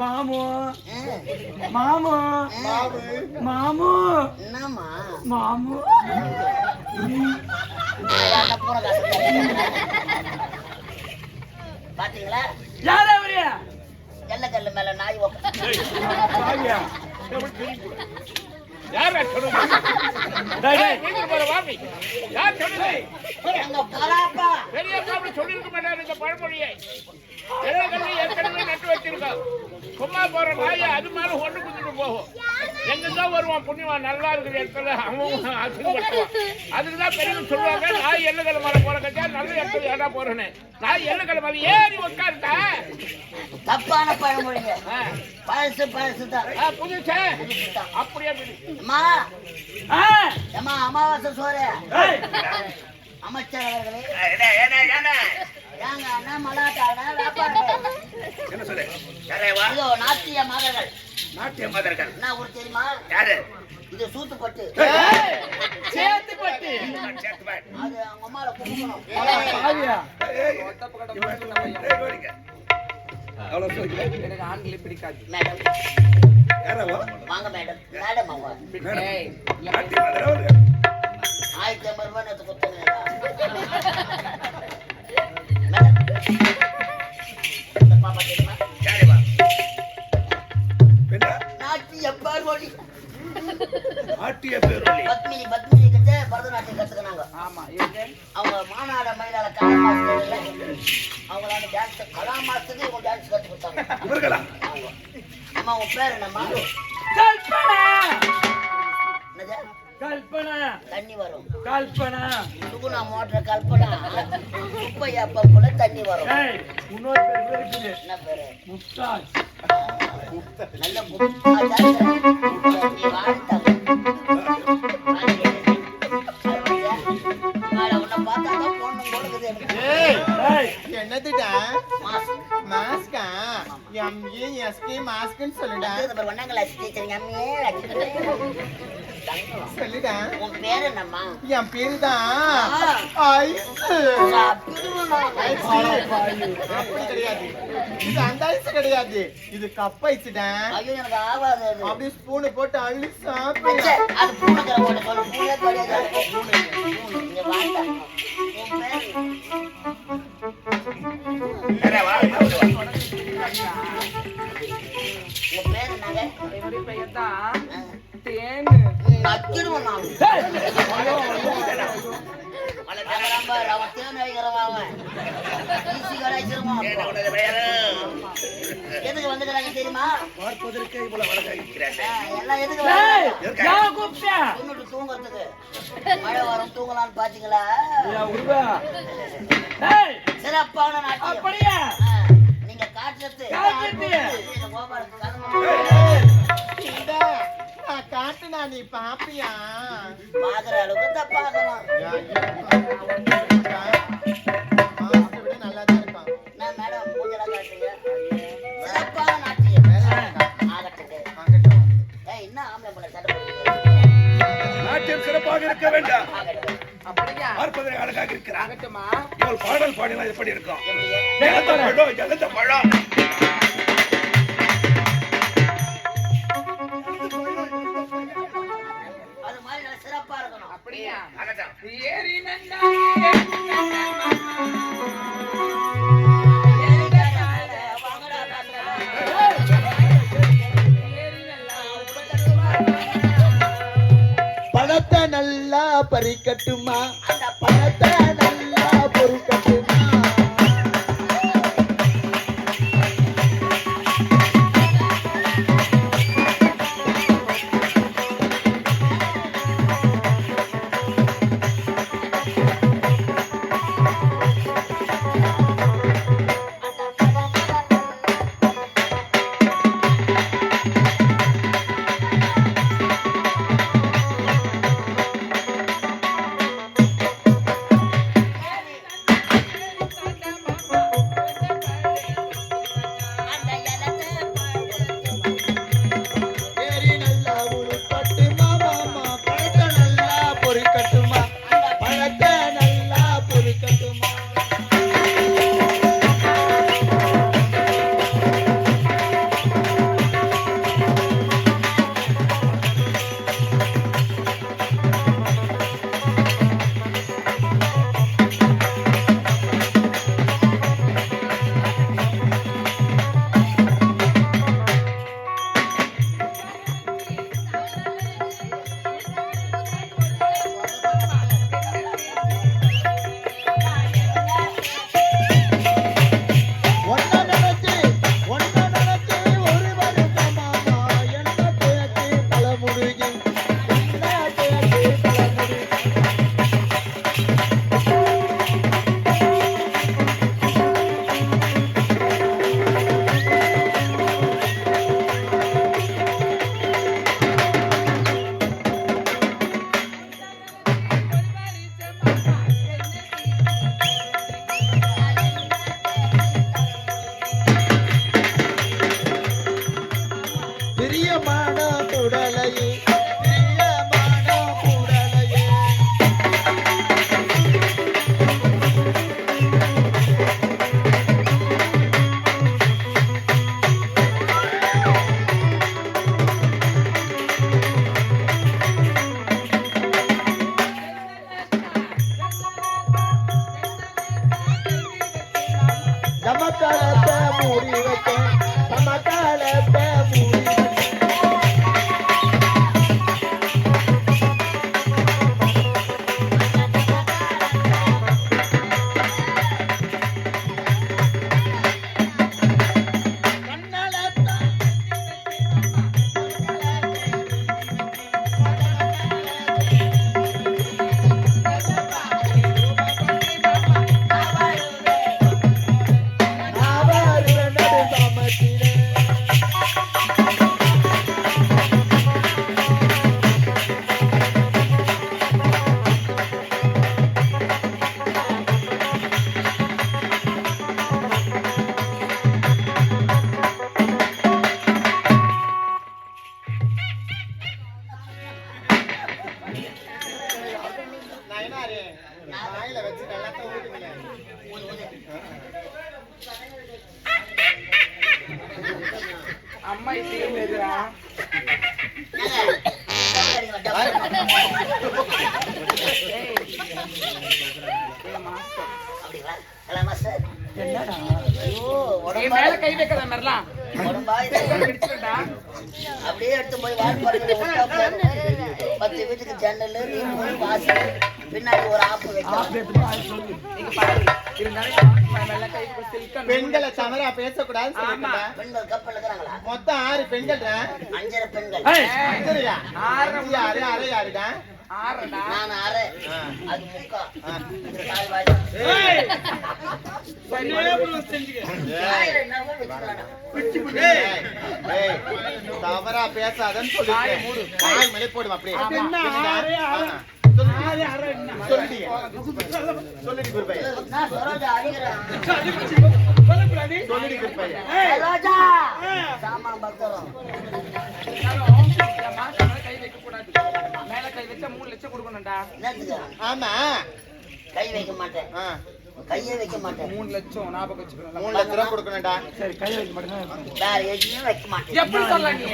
மாமு மாமு மாமு என்னம்மா மாமு பாத்தீங்களா யாரா அவரு எல்லக்கல்லு மேல நாய் யாரா சொல்லுங்க டேய் டேய் நீங்க போற வாமி யார் சொல்லுங்க எங்க பராப்பா பெரியப்பா அப்படி சொல்லி இருக்க மாட்டாரு இந்த பழமொழியை எல்லக்கல்லு ஏற்கனவே நட்டு வச்சிருக்கோம் சும்மா போற நாயை அது மேல ஒண்ணு குத்திட்டு போகும் எங்கதான் வருவான் புண்ணியவான் நல்லா இருக்கிற இடத்துல அவன் அசிங்கப்படுவான் அதுக்குதான் பெரியவங்க சொல்லுவாங்க நாய் எல்லக்கல்லு மேல போற கட்சியா நல்ல இடத்துல ஏடா போறேன்னு நாய் எல்லக்கல்லு மேல ஏறி உட்காருக்கா தப்பான பழமொழிங்க பழசு பழசுதான் புதுசா அப்படியே அம்மா அம்மா அமாவாசை சோறு அமைச்சர் அவர்களே ஏங்க அண்ணா மலாட்டானா வியாபாரம் என்ன சொல்லு இதோ நாட்டிய மாதர்கள் நாட்டிய மாதர்கள் என்ன ஊர் தெரியுமா யாரு இது சூத்துப்பட்டு சேத்துப்பட்டு அது அவங்க அம்மால குடுக்கணும் எனக்கு ஆண்களை பிடிக்காது மேடம் வாங்க மேடம் மேடம் அவங்க 1050 ரூபாய் நேற்று கொடுத்தேன் பாப்பா தெரியுமா நாட்டிய பேர்வழி பத்மினி பத்மினி கிட்ட பரதநாட்டியம் கத்துக்கினாங்க. ஆமா அவங்க மாநாட மயிலால கலா மாஸ்டர் அவங்களால டான்ஸ் கலா மாஸ்டருக்கு இவங்க டான்ஸ் கத்து கொடுத்தாங்க. அம்மா உன் பேர் என்னம்மா? கல்பனா. தண்ணி வரும். கல்பனா. சுகுணா மோட்டர் கல்பனா. சுப்பையா பப்புல தண்ணி வரும். இன்னொரு பேர் இருக்குது. என்ன பேரு? முஸ்தாஜ். நல்ல முஸ்தாஜ். நீ வாழ்த்தாங்க. என்னதுடா மாஸ்கா எம்ஏஎஸ்கே மாஸ்க்னு சொல்லுடா. சொல்லுடா. உன் பேர் என்னம்மா? என் பேரு தான் கிடையாது. இது அந்த ஐஸ் கிடையாது, இது கப் ஐஸ்டா. ஐயோ எனக்கு ஆகாது. அப்படியே ஸ்பூனை போட்டு அள்ளி சாப்பிடு. அது பூனைக்கிற போட்டு போன பூனை கிடையாது. இங்க வாங்க. உன் பேர் உன் பேர் என்னங்க? என்னுடைய பெயர் தான் தேனு. நக்கிடுவோம் நான். அவன் தேன் வைக்கிறவன் எதுக்கு வந்துக்கிறாங்க தெரியுமா? எல்லாம் எதுக்கு தூங்குறதுக்கு. மழை வரும் தூங்கலாம்னு பாத்தீங்களா? சிறப்பான நாட்டியம். நீங்க காட்டுறது நான் காட்டுறது காட்டுனா நீ பாப்பியா? பாக்குற அளவுக்கு தான் பார்க்கலாம். மாஸ்டரை விட நல்லாதான் இருப்பான். நான் மேடம் மூஞ்செல்லாம் காட்டுங்க. சிறப்பான நாட்டியம். ஆகட்டுங்க. ஏய், என்ன ஆம்பளை போல சண்டை போடுறீங்க? நாட்டியம் சிறப்பாக இருக்க வேண்டாம். ஆகட்டும். அப்படியா பார்ப்பதற்கு அழகாக இருக்கிறார். ஆகட்டுமா இவள் பாடல் பாடினா எப்படி இருக்கும்? எப்படிங்க? ஜலத்த பழம் அது மாதிரி நல்லா சிறப்பா இருக்கணும். அப்படியா ஆகட்டும். ஏறி நன்னா வாங்கடா தாத்தா. ஏறி நல்லா பணத்தை நல்லா பறிக்கட்டுமா? அந்த பணத்தை நல்லா பொறுக்கட்டுமா? ஏறி நல்லா உருப்பட்டுமா மாமா? பணத்தை நல்லா பொறுக்கட்டுமா? பணத்தை நல்லா பொறுக்கட்டுமா? ஒன்ன நினைச்சு ஒரு வருஷம் மாமா என்ன பேச்சு பலமுருகி என்ன பேச்சு பலமுருகி பிரியமான குடலையே பிரியமான குடலையே சமக்காலத்தை மூடி வைக்க சமக்காலத்தை மூடி வைக்க வாயில வச்சு நல்லா ஊட்டுங்களேன். அம்மா இப்படியா அப்படிங்களா? Hello master. என்னடா ஐயோ, என் உடம்பா மேல கை வைக்காத மாதிரிலாம் உடம்பா இது. பிடிச்சிருந்தா அப்படியே எடுத்து போய் வாழ்ப்பாடுகளை விட்டா போதும். 10 வீட்டுக்கு ஜன்னல் ரீமோட் வாசல் பின்னாடி ஒரு ஆப்பு வைக்கலாம். நீங்க பாரு இருந்தாலும் மேல கை சில்கன் பெண்களை சமரா பேசக்கூடாதுன்னு சொல்லிருக்கா. பெண்கள் கப்பல் இருக்கிறாங்களா? மொத்தம் 6 பெண்கள். 5 பெண்கள். அஞ்சரையா? ஆறு. 6 அரை யாருடா? நான் அரை அது முக்கா கால் வாய் தவறா பேசாதன்னு சொல்லிட்டு கால் மேலே போடுவோம் அப்படியே சொல்லிடி குருபை நான் சரோஜா அடிக்கிறேன் சொல்லிடி குருபை சரோஜா சாமான் பத்திரம் கை வைக்க கூடாது மேல கை வச்சா 3 லட்சம் கொடுக்கணும்டா என்னத்துக்கு ஆமா கை வைக்க மாட்டேன் கையே வைக்க மாட்டேன் 3 லட்சம் ஞாபகம் வச்சுக்கணும் 3 லட்சம் ரூபாய் கொடுக்கணும்டா சரி கை வைக்க மாட்டேன் வேற எதுவுமே வைக்க மாட்டேன் எப்படி சொல்லலாம் நீ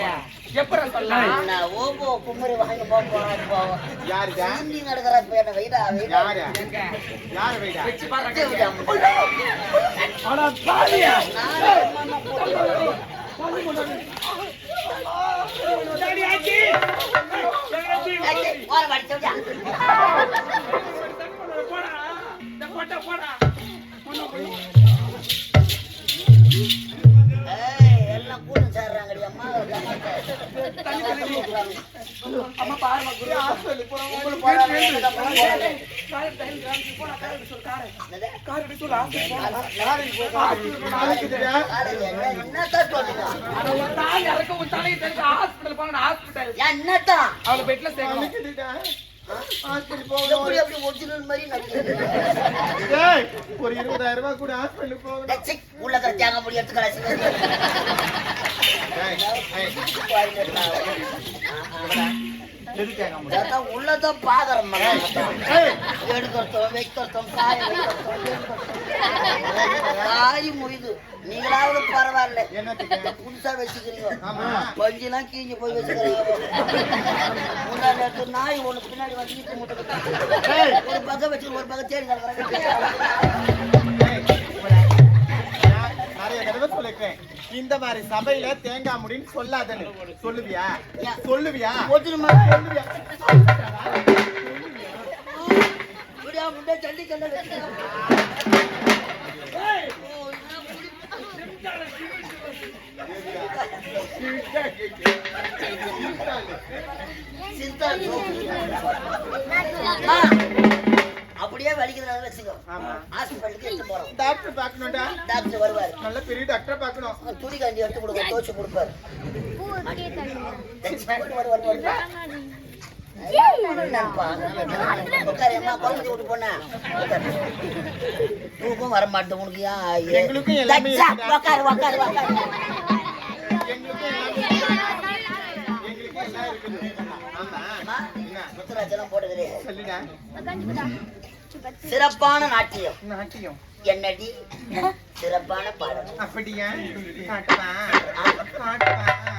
எப்படி சொல்லலாம் நான் ஓபோ குமரி வாங்கி போவோம் யாருடா நீ நடக்கிற பேன வைடா வைடா யாரு யாரு வைடா வச்சு பாருங்க ஆனா பாலியா எல்லாம் கூட சேர்றாங்கடி அம்மா அம்மா பாருமா குரு உங்களுக்கு போறாங்க என்னத்தான் சொல்லுங்க என்னத்தான் அவளை பெட்ல சேர்க்கணும் எப்படி எப்படி ஒரிஜினல் மாதிரி நடிக்கிறது ஒரு 20,000 ரூபாய் கூட ஹாஸ்பிட்டலுக்கு போகணும் உள்ள கரைச்சாங்க முடி எடுத்து கடைசி உள்ளதான் பாக்குறோம் எடுக்கிறோம் வைக்கிறோம் காரி முடியுது நீங்களாவது பரவாயில்ல என்னத்துக்கு புதுசா வச்சுக்கிறீங்க ஆமா பஞ்செல்லாம் கீஞ்சு போய் வச்சுக்கிறீங்க முன்னாடி எடுத்து நாய் ஒண்ணு பின்னாடி வந்து ஈட்டு முட்டை ஒரு பக்கம் வச்சு ஒரு பக்கம் தேடி நிறைய தடவை சொல்லிருக்கேன் இந்த மாதிரி சபையில தேங்காய் முடின்னு சொல்லாதன்னு சொல்லுவியா சொல்லுவியா சொல்லுவியா முட்டை சண்டி கண்ட வச்சுக்கிறேன் அப்படியே வலிக்கிறதால வச்சுக்கோ ஹாஸ்பிட்டலுக்கு எடுத்து போறோம் டாக்டர் பாக்கணும்டா டாக்டர் வருவாரு நல்ல பெரிய டாக்டர் பாக்கணும் துணி காண்டி எடுத்து கொடுக்க தோச்சு கொடுப்பாரு தூக்கம் வர மாட்டேன் உனக்கு எங்களுக்கும் எல்லாமே உக்காரு உக்காரு உக்காரு எங்களுக்கும் எல்லாம் இருக்குது ஆமா முத்துராஜெல்லாம் போடுகிறே சொல்லுடா சிறப்பான நாட்டியம் நாட்டியம் என்னடி சிறப்பான பாடல் அப்படியா காட்டுவா காட்டுவா